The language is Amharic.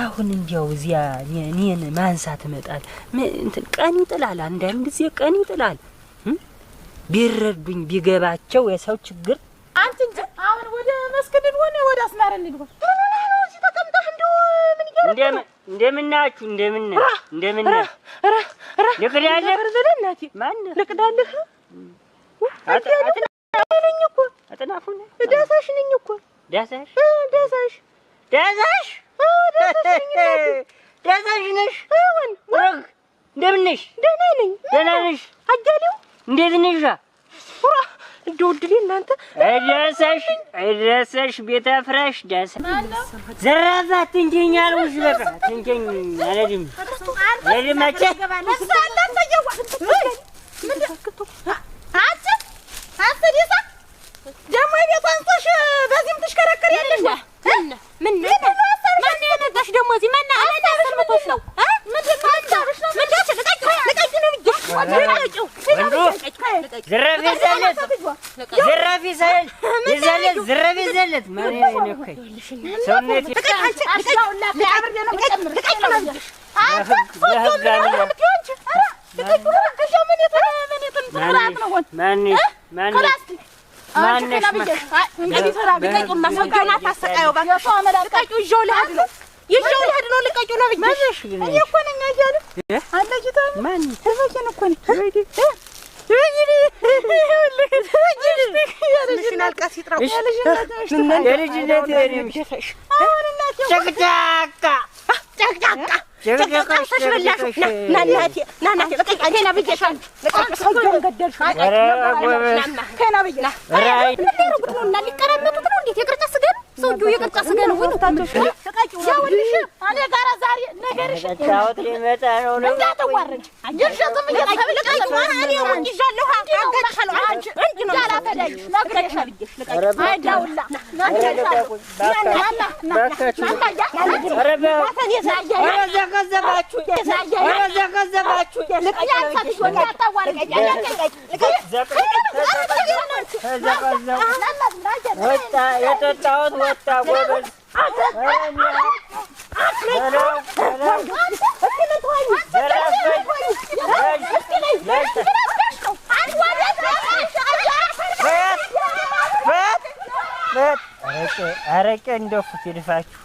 አሁን እንዲያው እዚያ እኔን ማንሳት መጣል እንትን ቀን ይጥላል። አንዳንድ ጊዜ ቀን ይጥላል። ቢረዱኝ ቢገባቸው የሰው ችግር አንቺ እንጂ አሁን ወደ መስከደድ ሆነ ወደ አስማራ እንግባ። እዚህ ተቀምጠህ እንደው ምን ይገርም እንደምናችሁ እንደምን ልቅዳለህ በለናቲ ማን ልቅዳለህ አጥናፉኝ እኮ አጥናፉኝ ዳሳሽ ነኝ እኮ ዳሳሽ ዳሳሽ ነሽ ወግ እንደምን ነሽ ደህና ነሽ አጃሌው እንዴት ነሽ እንደውድሊ እናንተ አይደረሰሽ ቤተ ፍራሽ ዳሳ ዘራፋት እንጀኛል ውሽ በቃ እንጀኝ አለድም ለድማቸ ደግሞ የቤቷን ጦሽ በዚህም ትሽከረከር ያለሽ ምን ያመጣሽ ደግሞ እዚህ ማን አላሰርመቶሽ ነው ዝረፍ ይዘለት ማን ነከይ ሰውነት ሰውዬው የቅርጫ ስጋ ነው ወይ ታንተሽ ያውልሽ አለ ጋራ ዛሬ ነገርሽ ታውት ሊመጣ ነው ነው እንዳትዋረጅ አጀርሽም እየተብለቀለ ማን ያው ይጃለሁ አጋጋለ አንቺ እንጂ ነው ያላፈዳይ ነግረሻል ልቀቂ አይዳውላ ነግረሻል አረቄ እንደው ፍት ይልፋችሁ